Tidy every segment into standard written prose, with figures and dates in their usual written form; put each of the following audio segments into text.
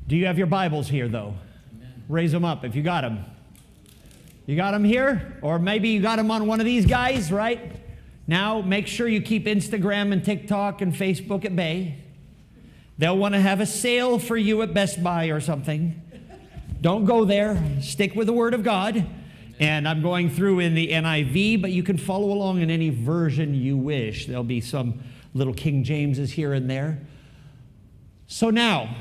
Do you have your Bibles here, though? Amen. Raise them up if you got them. You got them here? Or maybe you got them on one of these guys, right? Now, make sure you keep Instagram and TikTok and Facebook at bay. They'll want to have a sale for you at Best Buy or something. Don't go there. Stick with the Word of God. And I'm going through in the NIV, but you can follow along in any version you wish. There'll be some little King Jameses here and there. So now,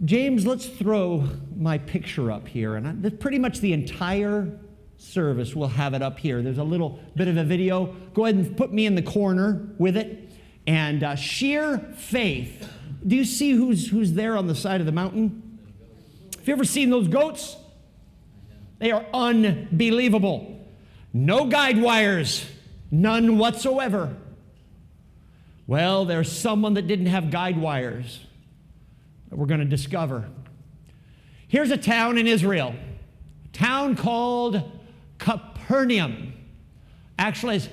James, let's throw my picture up here. And pretty much the entire service will have it up here. There's a little bit of a video. Go ahead and put me in the corner with it. And sheer faith. Do you see who's there on the side of the mountain? Have you ever seen those goats? They are unbelievable. No guide wires, none whatsoever. Well, there's someone that didn't have guide wires that we're going to discover. Here's a town in Israel, a town called Capernaum. Actually, it's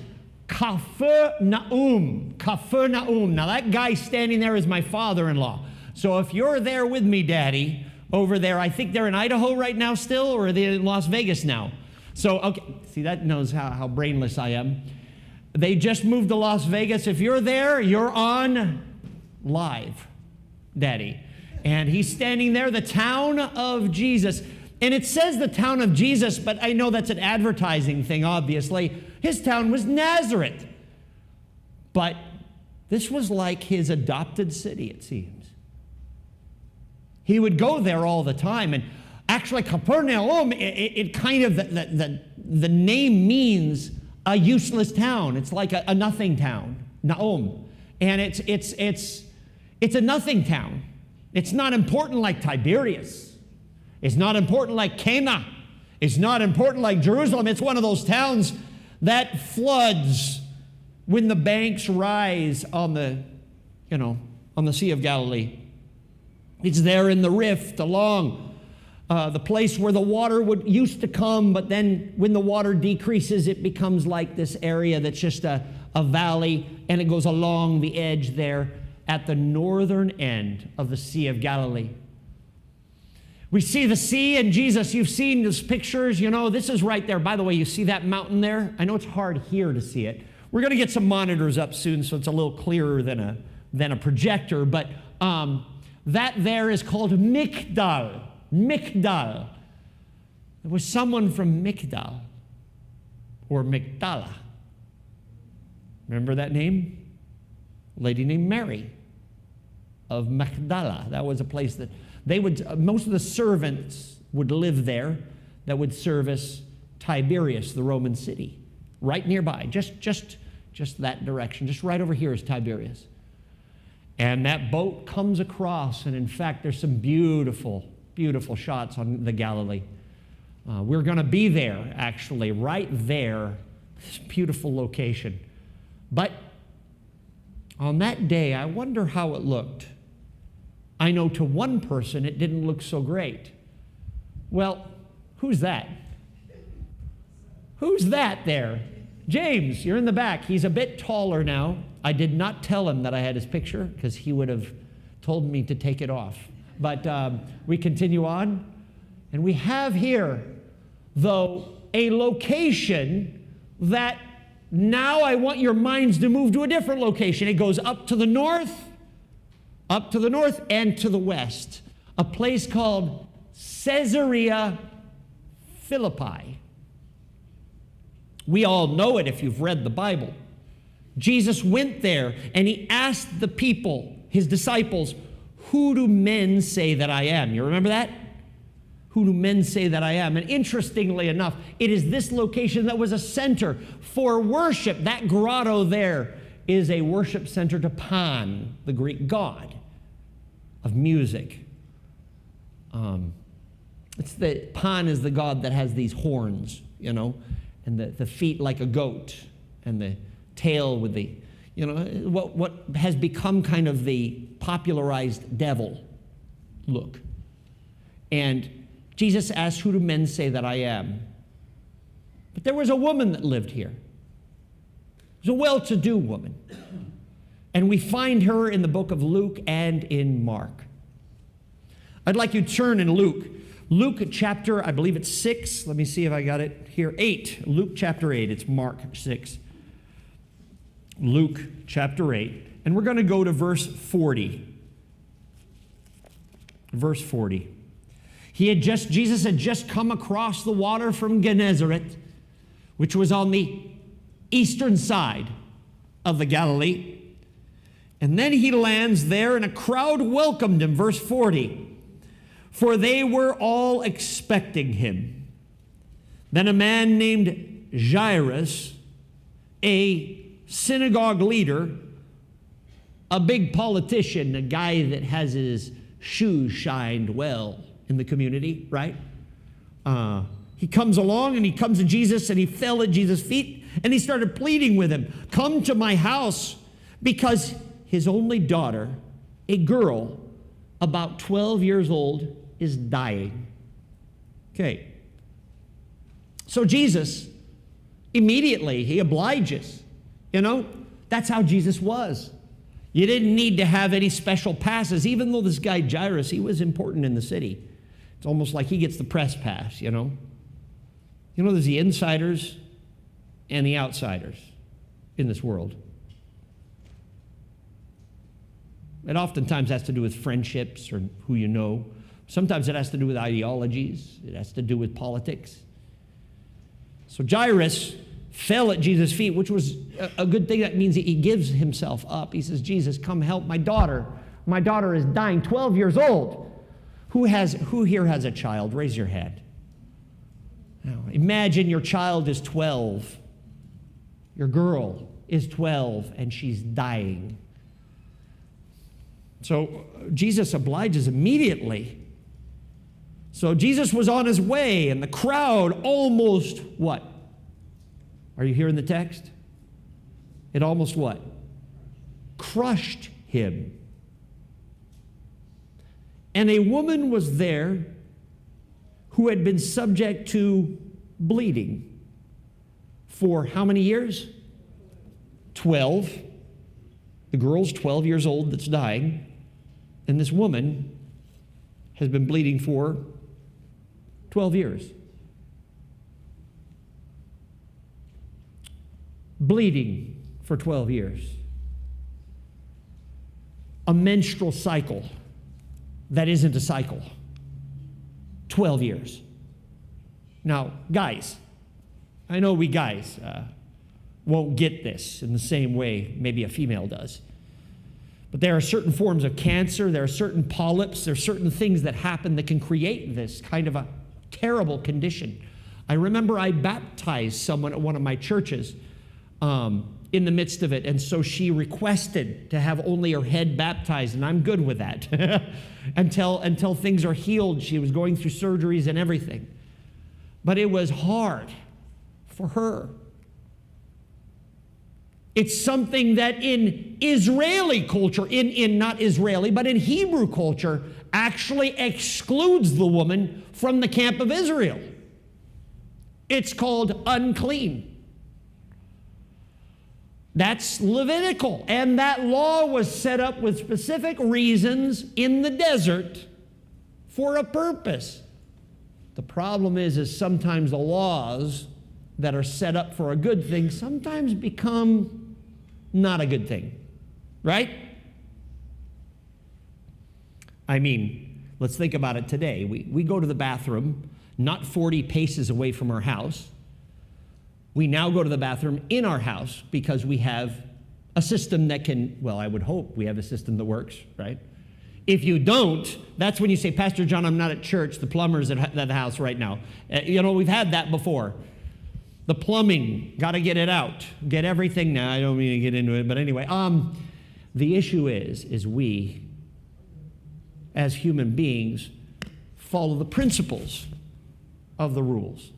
Capernaum. Capernaum. Now, that guy standing there is my father-in-law. So if you're there with me, Daddy, over there, I think they're in Idaho right now still, or are they in Las Vegas now? So, okay, see, that knows how brainless I am. They just moved to Las Vegas. If you're there, you're on live, Daddy. And he's standing there, the town of Jesus. And it says the town of Jesus, but I know that's an advertising thing, obviously. His town was Nazareth. But this was like his adopted city, it seems. He would go there all the time. And actually, Capernaum, it kind of, the name means a useless town. It's like a nothing town, Naum. And it's a nothing town. It's not important like Tiberias. It's not important like Cana. It's not important like Jerusalem. It's one of those towns that floods when the banks rise on the Sea of Galilee. It's there in the rift along the place where the water used to come, but then when the water decreases, it becomes like this area that's just a valley, and it goes along the edge there at the northern end of the Sea of Galilee. We see the sea, and Jesus, you've seen those pictures, this is right there. By the way, you see that mountain there? I know it's hard here to see it. We're going to get some monitors up soon, so it's a little clearer than a projector, but that there is called Migdal. Migdal. There was someone from Migdal, or Magdala. Remember that name? A lady named Mary of Magdala. That was a place that most of the servants would live there that would service Tiberias, the Roman city, right nearby, just that direction. Just right over here is Tiberias. And that boat comes across, and in fact, there's some beautiful, beautiful shots on the Galilee. We're going to be there, actually, right there, this beautiful location. But on that day, I wonder how it looked. I know to one person it didn't look so great. Well, who's that? Who's that there? James, you're in the back. He's a bit taller now. I did not tell him that I had his picture because he would have told me to take it off. But we continue on. And we have here, though, a location that now I want your minds to move to a different location. It goes up to the north and to the west. A place called Caesarea Philippi. We all know it if you've read the Bible. Jesus went there and he asked the people, his disciples, who do men say that I am? You remember that? Who do men say that I am? And interestingly enough, it is this location that was a center for worship. That grotto there is a worship center to Pan, the Greek god of music. Pan is the god that has these horns, and the feet like a goat, and the tail with the, what has become kind of the popularized devil look. And Jesus asked, who do men say that I am? But there was a woman that lived here. It was a well-to-do woman. And we find her in the book of Luke and in Mark. I'd like you to turn in Luke. Luke chapter, I believe it's 6. Let me see if I got it here. 8. Luke chapter 8. It's Mark 6. Luke chapter 8. And we're going to go to verse 40. Verse 40. Jesus had just come across the water from Gennesaret, which was on the eastern side of the Galilee. And then he lands there, and a crowd welcomed him. Verse 40. For they were all expecting him. Then a man named Jairus, a synagogue leader, a big politician, a guy that has his shoes shined well in the community, right? He comes along and he comes to Jesus and he fell at Jesus' feet and he started pleading with him, come to my house, because his only daughter, a girl about 12 years old, is dying. Okay. So Jesus, immediately, he obliges. You know, that's how Jesus was. You didn't need to have any special passes, even though this guy Jairus, he was important in the city. It's almost like he gets the press pass, you know. You know, there's the insiders and the outsiders in this world. It oftentimes has to do with friendships or who you know. Sometimes it has to do with ideologies. It has to do with politics. So Jairus fell at Jesus' feet, which was a good thing. That means he gives himself up. He says, Jesus, come help my daughter. My daughter is dying, 12 years old. Who here has a child? Raise your hand. Now, imagine your child is 12. Your girl is 12, and she's dying. So Jesus obliges immediately. So Jesus was on his way, and the crowd almost what? Are you hearing the text? It almost what? Crushed him. And a woman was there who had been subject to bleeding for how many years? 12. The girl's 12 years old that's dying, and this woman has been bleeding for 12 years. Bleeding for 12 years. A menstrual cycle that isn't a cycle. 12 years. Now, guys, I know we guys won't get this in the same way maybe a female does. But there are certain forms of cancer, there are certain polyps, there are certain things that happen that can create this kind of a terrible condition. I remember I baptized someone at one of my churches in the midst of it, and so she requested to have only her head baptized, and I'm good with that. until things are healed. She was going through surgeries and everything. But it was hard for her. It's something that in Israeli culture, in not Israeli, but in Hebrew culture, actually excludes the woman from the camp of Israel. It's called unclean. That's Levitical. And that law was set up with specific reasons in the desert for a purpose. The problem is sometimes the laws that are set up for a good thing sometimes become not a good thing, right? I mean, let's think about it today. We go to the bathroom not 40 paces away from our house. We now go to the bathroom in our house because we have a system that can, well, I would hope we have a system that works, right? If you don't, that's when you say, Pastor John, I'm not at church. The plumber's at the house right now. You know, we've had that before. The plumbing, got to get it out. Get everything now. I don't mean to get into it, but anyway. The issue is we, as human beings, follow the principles of the rules,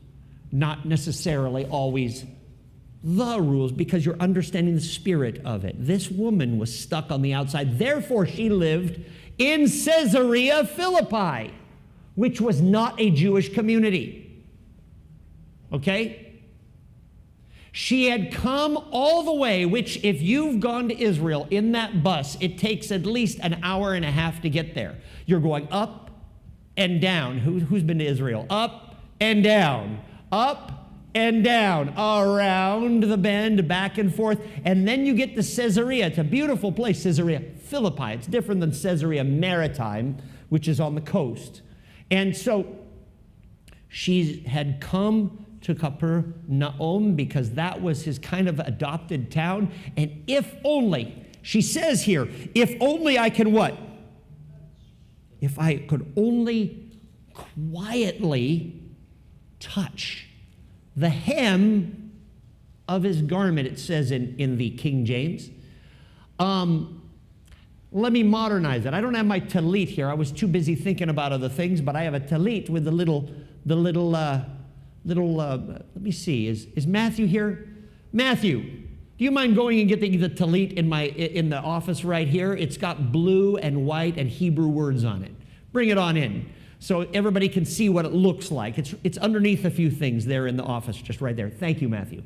not necessarily always the rules, because you're understanding the spirit of it. This woman was stuck on the outside. Therefore, she lived in Caesarea Philippi, which was not a Jewish community. Okay? She had come all the way, which if you've gone to Israel in that bus, it takes at least an hour and a half to get there. You're going up and down. Who's been to Israel? Up and down, up and down, around the bend, back and forth. And then you get to Caesarea. It's a beautiful place, Caesarea Philippi. It's different than Caesarea Maritime, which is on the coast. And so she had come to Capernaum because that was his kind of adopted town. And if only, she says here, if only I can what? If I could only quietly touch the hem of his garment, it says in the King James. Let me modernize it. I don't have my talit here. I was too busy thinking about other things, but I have a talit with the little, let me see, is Matthew here? Matthew, do you mind going and getting the talit in the office right here? It's got blue and white and Hebrew words on it. Bring it on in so everybody can see what it looks like. It's underneath a few things there in the office, just right there. Thank you, Matthew.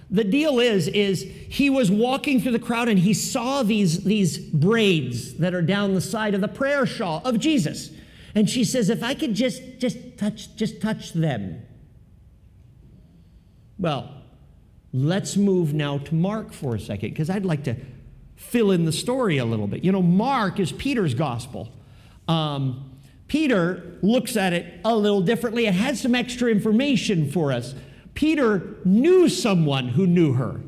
The deal is he was walking through the crowd and he saw these braids that are down the side of the prayer shawl of Jesus. And she says, if I could just touch them. Well, let's move now to Mark for a second, because I'd like to fill in the story a little bit. You know, Mark is Peter's gospel. Peter looks at it a little differently. It has some extra information for us. Peter knew someone who knew her.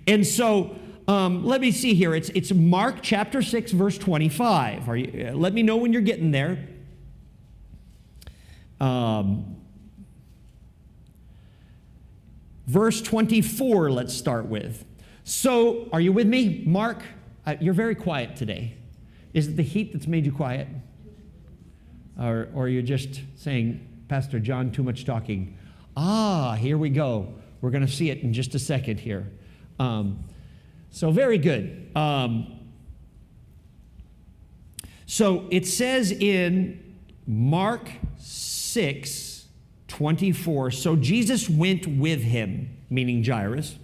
And so let me see here. It's Mark chapter 6, verse 25. Let me know when you're getting there. Verse 24, let's start with. So, are you with me? Mark, you're very quiet today. Is it the heat that's made you quiet? Or are you just saying, Pastor John, too much talking? Here we go. We're going to see it in just a second here. So very good. So it says in Mark 6:24, so Jesus went with him, meaning Jairus.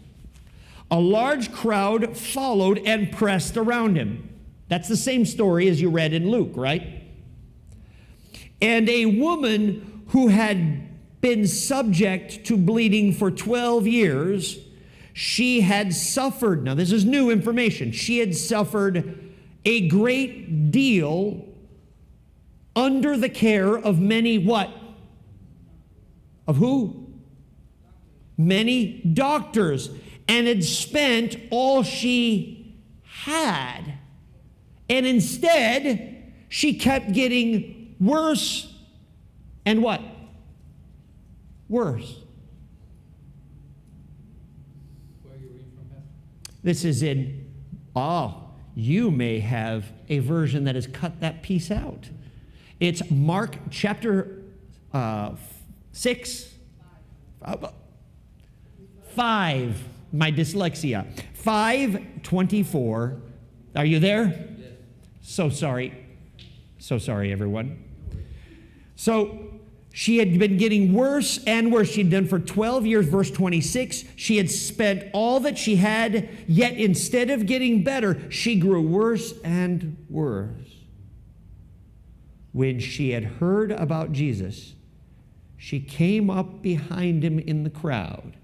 A large crowd followed and pressed around him. That's the same story as you read in Luke, right? And a woman who had been subject to bleeding for 12 years, she had suffered, now this is new information, she had suffered a great deal under the care of many what? Of who? Many doctors, and had spent all she had. And instead, she kept getting worse and what? Worse. Where are you reading from, Pastor? This is in, you may have a version that has cut that piece out. It's Mark chapter 6. 5, my dyslexia. 5:24. Are you there? Yes. So sorry, everyone. So she had been getting worse and worse. She'd done for 12 years, verse 26. She had spent all that she had, yet instead of getting better, she grew worse and worse. When she had heard about Jesus, she came up behind him in the crowd.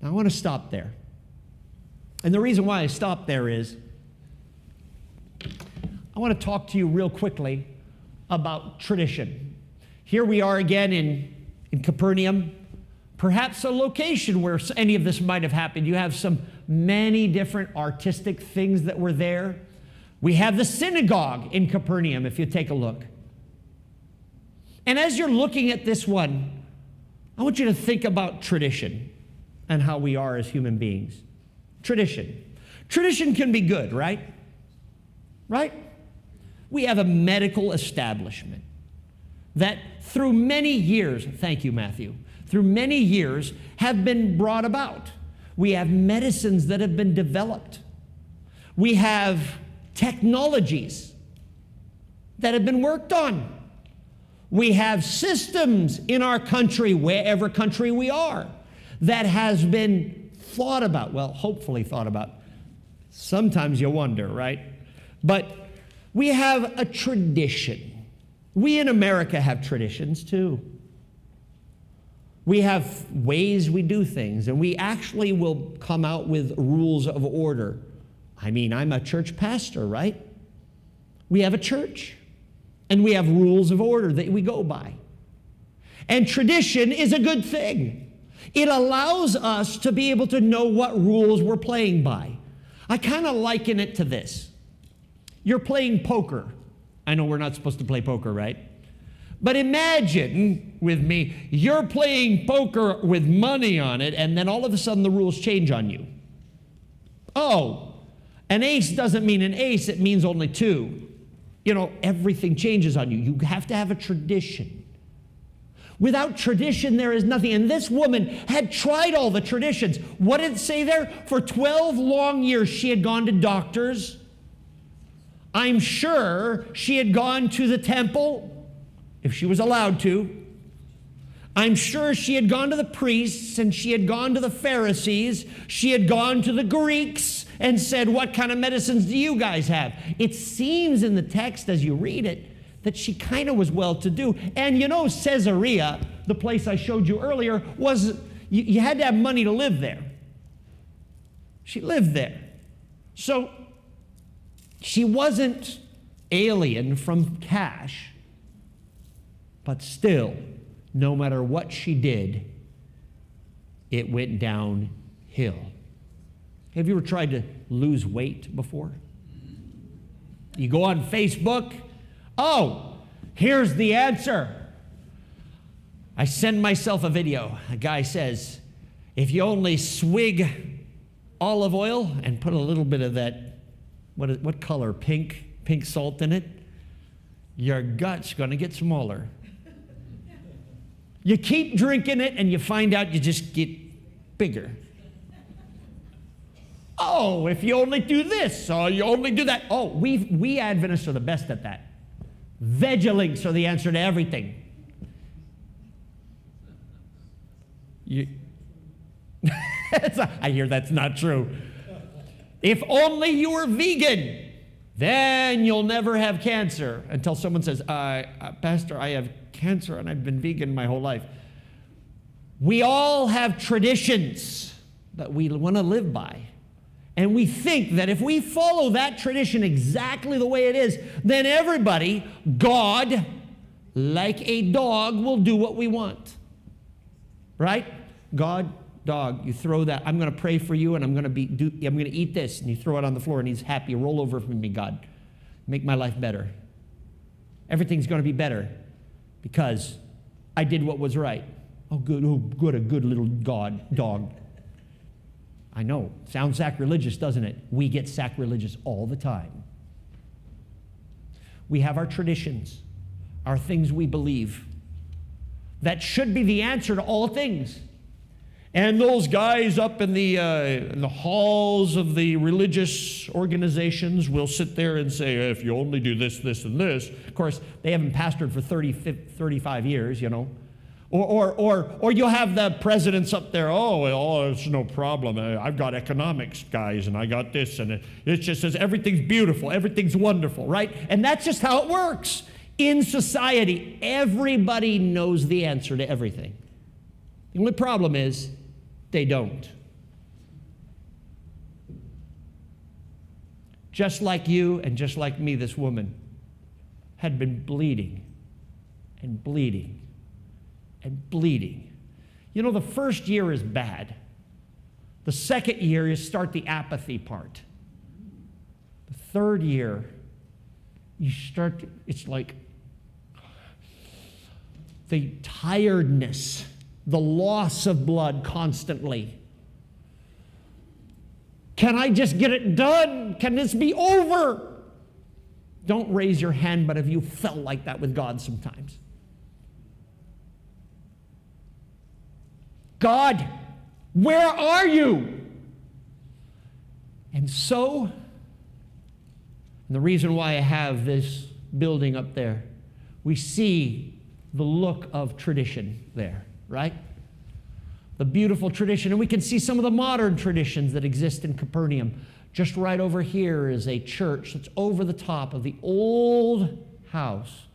Now I want to stop there. And the reason why I stop there is I want to talk to you real quickly about tradition. Here we are again in Capernaum, perhaps a location where any of this might have happened. You have many different artistic things that were there. We have the synagogue in Capernaum, if you take a look. And as you're looking at this one, I want you to think about tradition and how we are as human beings. Tradition. Tradition can be good, right? Right? We have a medical establishment that through many years, thank you, Matthew, through many years have been brought about. We have medicines that have been developed. We have technologies that have been worked on. We have systems in our country, wherever country we are, that has been thought about, well, hopefully thought about. Sometimes you wonder, right? But We have a tradition. We in America have traditions too. We have ways we do things, and we actually will come out with rules of order. I mean, I'm a church pastor, right? We have a church, and we have rules of order that we go by. And tradition is a good thing. It allows us to be able to know what rules we're playing by. I kind of liken it to this. You're playing poker. I know we're not supposed to play poker, right? But imagine with me, you're playing poker with money on it, and then all of a sudden the rules change on you. Oh, an ace doesn't mean an ace, it means only two. You know, everything changes on you. You have to have a tradition. Without tradition, there is nothing. And this woman had tried all the traditions. What did it say there? For 12 long years, she had gone to doctors. I'm sure she had gone to the temple, if she was allowed to. I'm sure she had gone to the priests, and she had gone to the Pharisees. She had gone to the Greeks and said, what kind of medicines do you guys have? It seems in the text as you read it that she kind of was well-to-do. And you know, Caesarea, the place I showed you earlier, was, you had to have money to live there. She lived there. So she wasn't alien from cash, but still, no matter what she did, it went downhill. Have you ever tried to lose weight before? You go on Facebook, oh, here's the answer. I send myself a video. A guy says, if you only swig olive oil and put a little bit of that, what color, pink salt in it, your gut's going to get smaller. You keep drinking it and you find out you just get bigger. Oh, if you only do this, or you only do that. Oh, we Adventists are the best at that. Vegalinks are the answer to everything. I hear that's not true. If only you were vegan, then you'll never have cancer. Until someone says, Pastor, I have cancer and I've been vegan my whole life. We all have traditions that we want to live by. And we think that if we follow that tradition exactly the way it is, then everybody, God, like a dog, will do what we want. Right? God, dog, you throw that. I'm going to pray for you, and I'm going to eat this, and you throw it on the floor, and he's happy. Roll over for me, God. Make my life better. Everything's going to be better because I did what was right. Oh, good, a good little dog. I know, sounds sacrilegious, doesn't it? We get sacrilegious all the time. We have our traditions, our things we believe. That should be the answer to all things. And those guys up in the halls of the religious organizations will sit there and say, if you only do this, this, and this. Of course, they haven't pastored for 35 years, you know. Or you'll have the presidents up there, oh, it's no problem. I've got economics guys, and I got this, and it just says everything's beautiful, everything's wonderful, right? And that's just how it works. In society, everybody knows the answer to everything. The only problem is they don't. Just like you and just like me, this woman had been bleeding and bleeding and bleeding. You know, the first year is bad. The second year, you start the apathy part. The third year, it's like the tiredness, the loss of blood constantly. Can I just get it done? Can this be over? Don't raise your hand, but have you felt like that with God sometimes? God, where are you? And so, the reason why I have this building up there, we see the look of tradition there, right? The beautiful tradition. And we can see some of the modern traditions that exist in Capernaum. Just right over here is a church that's over the top of the old house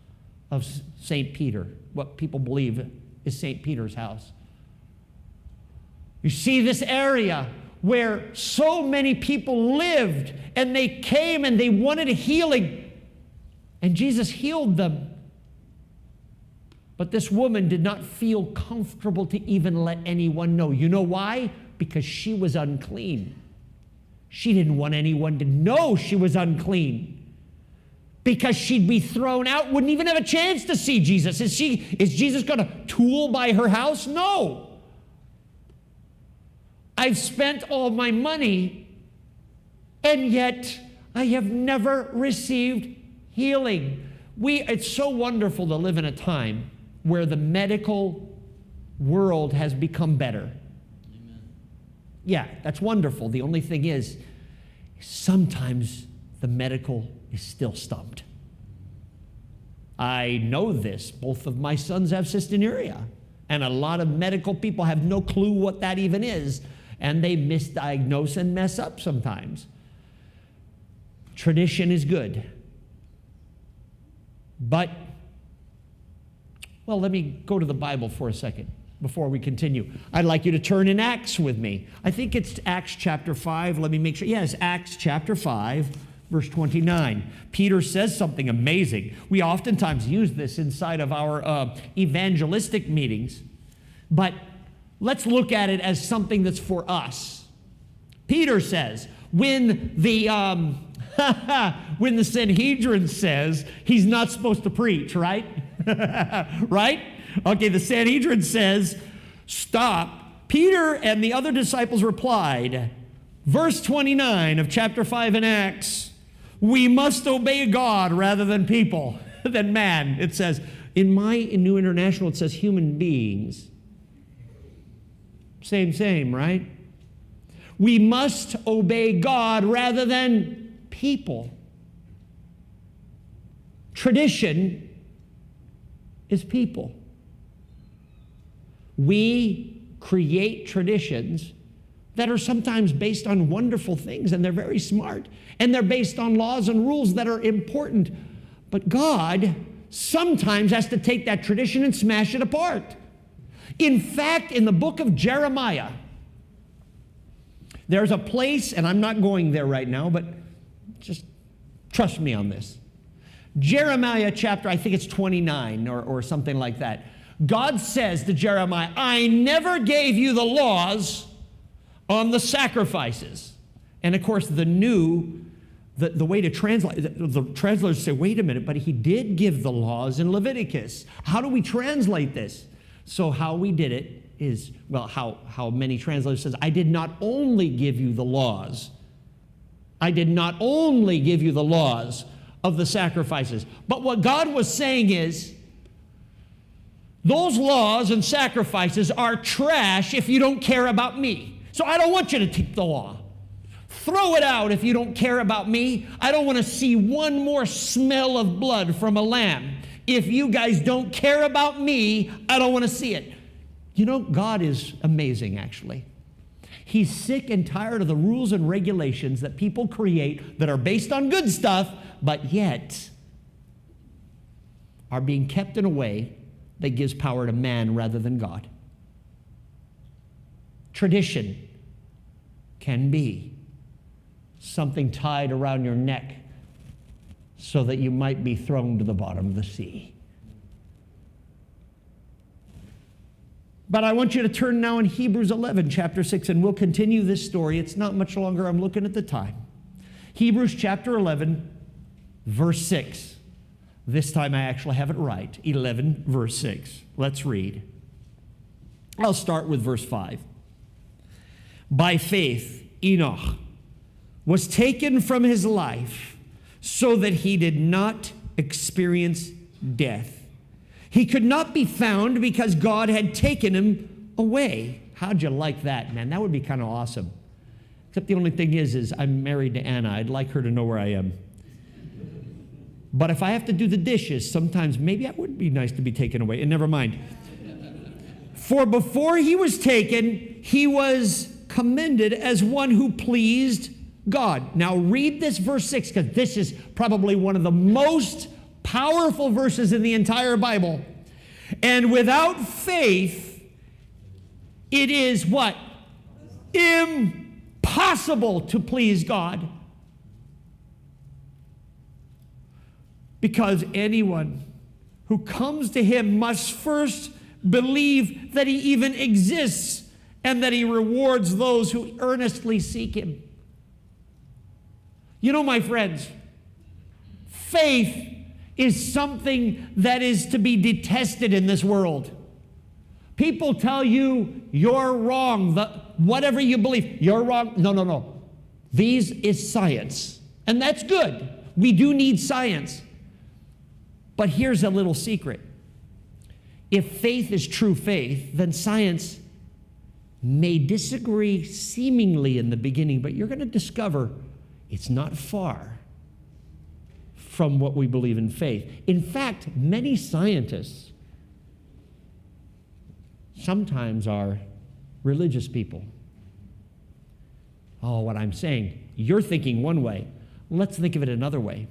of St. Peter, what people believe is St. Peter's house. You see this area where so many people lived, and they came and they wanted a healing, and Jesus healed them. But this woman did not feel comfortable to even let anyone know. You know why? Because she was unclean. She didn't want anyone to know she was unclean, because she'd be thrown out, wouldn't even have a chance to see Jesus. Is Jesus going to tool by her house? No. I've spent all my money, and yet I have never received healing. It's so wonderful to live in a time where the medical world has become better. Amen. Yeah, that's wonderful. The only thing is, sometimes the medical is still stumped. I know this. Both of my sons have cystinuria, and a lot of medical people have no clue what that even is, and they misdiagnose and mess up sometimes. Tradition is good. But, well, let me go to the Bible for a second before we continue. I'd like you to turn in Acts with me. I think it's Acts chapter 5. Let me make sure. Yes, Acts chapter 5, verse 29. Peter says something amazing. We oftentimes use this inside of our evangelistic meetings, but let's look at it as something that's for us. Peter says, when the Sanhedrin says he's not supposed to preach, right? Right? Okay, the Sanhedrin says, stop. Peter and the other disciples replied, verse 29 of chapter 5 in Acts, we must obey God rather than people, than man. It says, in New International, it says human beings. Same, right? We must obey God rather than people. Tradition is people. We create traditions that are sometimes based on wonderful things, and they're very smart, and they're based on laws and rules that are important. But God sometimes has to take that tradition and smash it apart. In fact, in the book of Jeremiah, there's a place, and I'm not going there right now, but just trust me on this. Jeremiah chapter, I think it's 29 or something like that. God says to Jeremiah, I never gave you the laws on the sacrifices. And of course, the way to translate, the translators say, wait a minute, but he did give the laws in Leviticus. How do we translate this? So how we did it is, well, how many translators says, I did not only give you the laws. I did not only give you the laws of the sacrifices. But what God was saying is, those laws and sacrifices are trash if you don't care about me. So I don't want you to keep the law. Throw it out if you don't care about me. I don't want to see one more smell of blood from a lamb. If you guys don't care about me, I don't want to see it. You know, God is amazing, actually. He's sick and tired of the rules and regulations that people create that are based on good stuff, but yet are being kept in a way that gives power to man rather than God. Tradition can be something tied around your neck so that you might be thrown to the bottom of the sea. But I want you to turn now in Hebrews 11, chapter 6, and we'll continue this story. It's not much longer. I'm looking at the time. Hebrews chapter 11, verse 6. This time I actually have it right. 11, verse 6. Let's read. I'll start with verse 5. By faith, Enoch was taken from his life so that he did not experience death. He could not be found because God had taken him away. How'd you like that, man? That would be kind of awesome. Except the only thing is I'm married to Anna. I'd like her to know where I am. But if I have to do the dishes, sometimes maybe it would be nice to be taken away. And never mind. For before he was taken, he was commended as one who pleased God. Now read this verse 6, because this is probably one of the most powerful verses in the entire Bible. And without faith, it is what? Impossible to please God. Because anyone who comes to him must first believe that he even exists and that he rewards those who earnestly seek him. You know, my friends, faith is something that is to be detested in this world. People tell you you're wrong. Whatever you believe, you're wrong. No. These is science. And that's good. We do need science. But here's a little secret. If faith is true faith, then science may disagree seemingly in the beginning, but you're going to discover it's not far from what we believe in faith. In fact, many scientists sometimes are religious people. Oh, what I'm saying, you're thinking one way. Let's think of it another way.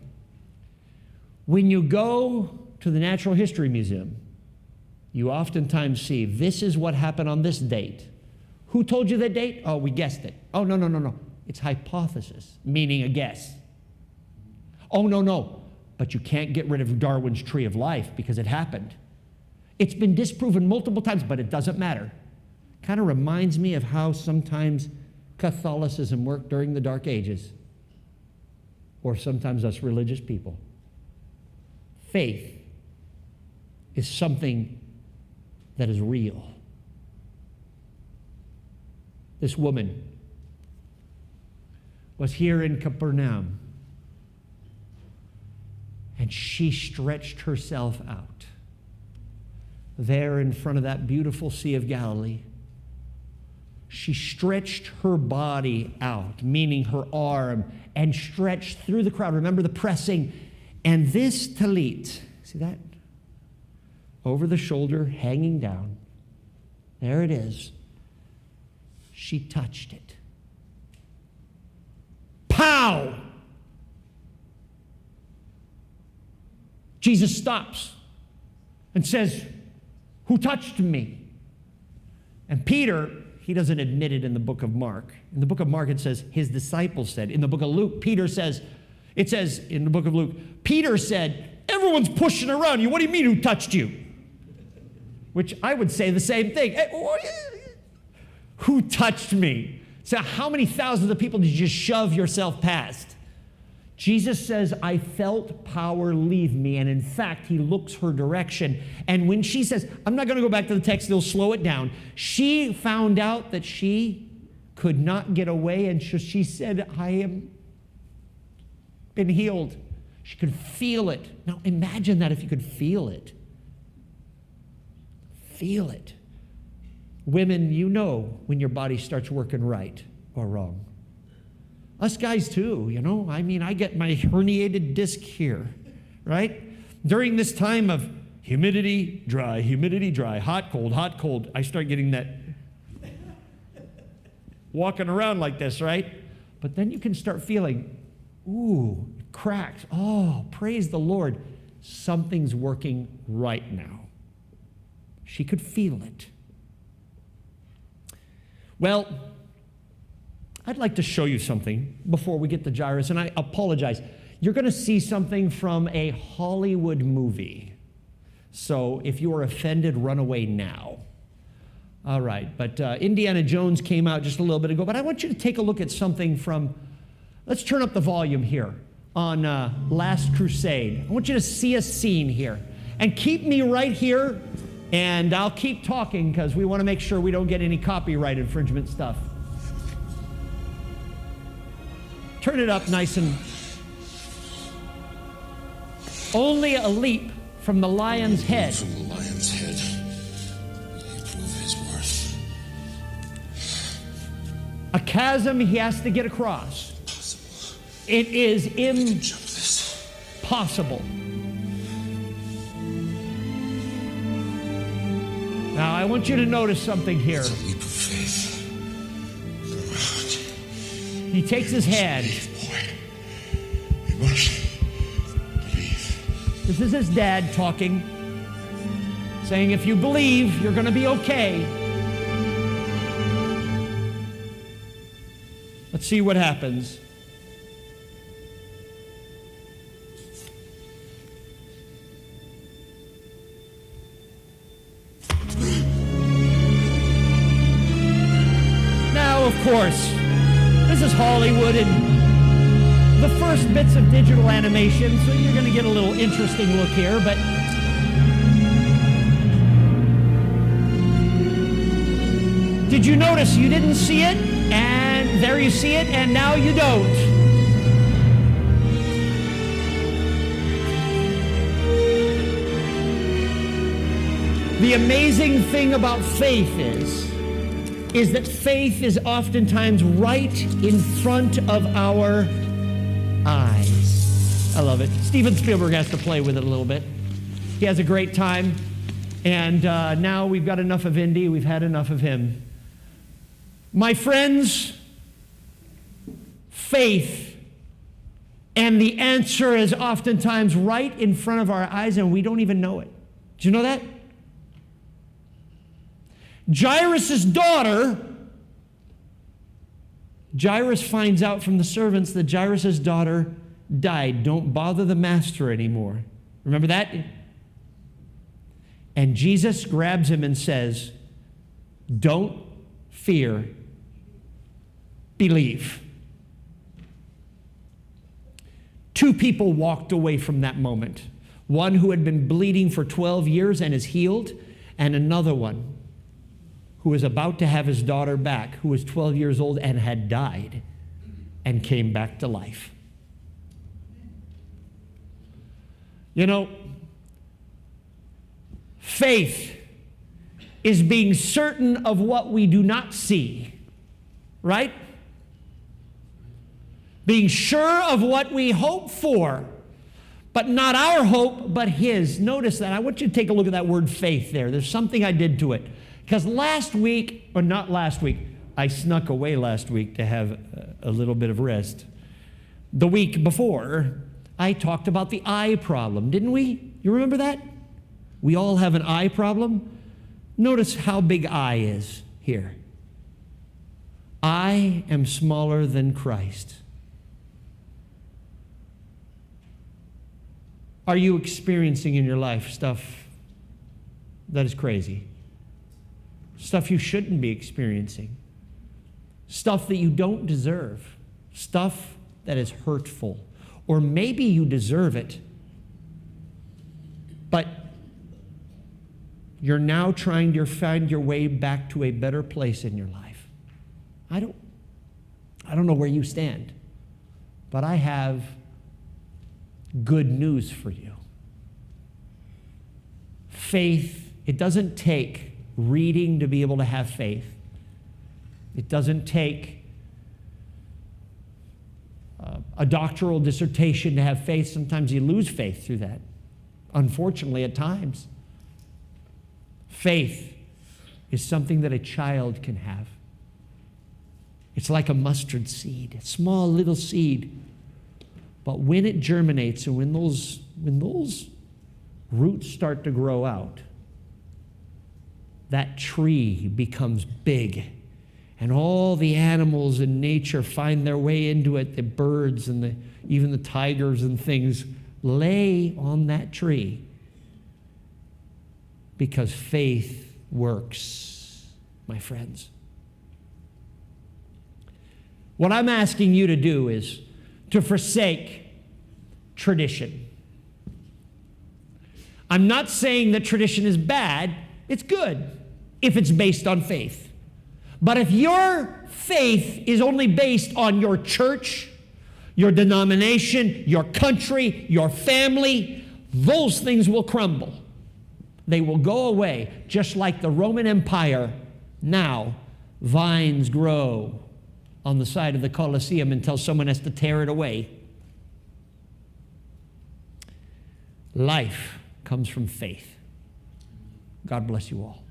When you go to the Natural History Museum, you oftentimes see this is what happened on this date. Who told you that date? Oh, we guessed it. Oh, no. It's hypothesis, meaning a guess. Oh, no. But you can't get rid of Darwin's tree of life because it happened. It's been disproven multiple times, but it doesn't matter. Kind of reminds me of how sometimes Catholicism worked during the Dark Ages, or sometimes us religious people. Faith is something that is real. This woman was here in Capernaum, and she stretched herself out there in front of that beautiful Sea of Galilee. She stretched her body out, meaning her arm, and stretched through the crowd. Remember the pressing. And this talit, see that? Over the shoulder, hanging down. There it is. She touched it. Pow! Jesus stops and says, "Who touched me?" And Peter, he doesn't admit it in the book of Mark. In the book of Mark, it says, his disciples said. In the book of Luke, it says in the book of Luke, Peter said, "Everyone's pushing around you. What do you mean, who touched you?" Which I would say the same thing. Who touched me? So how many thousands of people did you just shove yourself past? Jesus says, "I felt power leave me." And in fact, he looks her direction. And when she says, I'm not going to go back to the text, it'll slow it down. She found out that she could not get away. And she said, "I am been healed." She could feel it. Now imagine that if you could feel it. Feel it. Women, you know when your body starts working right or wrong. Us guys too, you know. I mean, I get my herniated disc here, right? During this time of humidity, dry, hot, cold, I start getting that walking around like this, right? But then you can start feeling, ooh, it cracks. Oh, praise the Lord. Something's working right now. She could feel it. Well, I'd like to show you something before we get to Jairus, and I apologize. You're going to see something from a Hollywood movie. So if you are offended, run away now. All right, but Indiana Jones came out just a little bit ago, but I want you to take a look at something from, let's turn up the volume here on Last Crusade. I want you to see a scene here. And keep me right here, and I'll keep talking because we want to make sure we don't get any copyright infringement stuff. Turn it up nice and... Only a leap from the lion's head. From the lion's head, he prove his worth. A chasm he has to get across. Impossible. It is Jump this. impossible. Now, I want you to notice something here. It's a leap of faith. He takes his hand. Believe, boy. You must believe. This is his dad talking, saying, if you believe, you're going to be okay. Let's see what happens. Now, of course, this is Hollywood and the first bits of digital animation, so you're going to get a little interesting look here, but did you notice you didn't see it? And there you see it, and now you don't. The amazing thing about faith is that faith is oftentimes right in front of our eyes. I love it. Steven Spielberg has to play with it a little bit. He has a great time, and now we've got enough of Indy. We've had enough of him. My friends, faith, and the answer is oftentimes right in front of our eyes, and we don't even know it. Did you know that? Jairus' daughter, Jairus finds out from the servants that Jairus' daughter died. Don't bother the master anymore. Remember that? And Jesus grabs him and says, don't fear, believe. Two people walked away from that moment. One who had been bleeding for 12 years and is healed, and another one who was about to have his daughter back, who was 12 years old and had died and came back to life. You know, faith is being certain of what we do not see, right? Being sure of what we hope for, but not our hope, but His. Notice that. I want you to take a look at that word faith there. There's something I did to it. Because last week, or not last week, I snuck away last week to have a little bit of rest. The week before, I talked about the eye problem, didn't we? You remember that? We all have an eye problem. Notice how big I is here. I am smaller than Christ. Are you experiencing in your life stuff that is crazy? Stuff you shouldn't be experiencing. Stuff that you don't deserve. Stuff that is hurtful. Or maybe you deserve it, but you're now trying to find your way back to a better place in your life. I don't know where you stand, but I have good news for you. Faith, it doesn't take reading to be able to have faith. It doesn't take a doctoral dissertation to have faith. Sometimes you lose faith through that, unfortunately, at times. Faith is something that a child can have. It's like a mustard seed, a small little seed. But when it germinates and when those roots start to grow out, that tree becomes big. And all the animals in nature find their way into it. The birds and even the tigers and things lay on that tree because faith works, my friends. What I'm asking you to do is to forsake tradition. I'm not saying that tradition is bad. It's good if it's based on faith. But if your faith is only based on your church, your denomination, your country, your family, those things will crumble. They will go away, just like the Roman Empire. Now, vines grow on the side of the Colosseum until someone has to tear it away. Life comes from faith. God bless you all.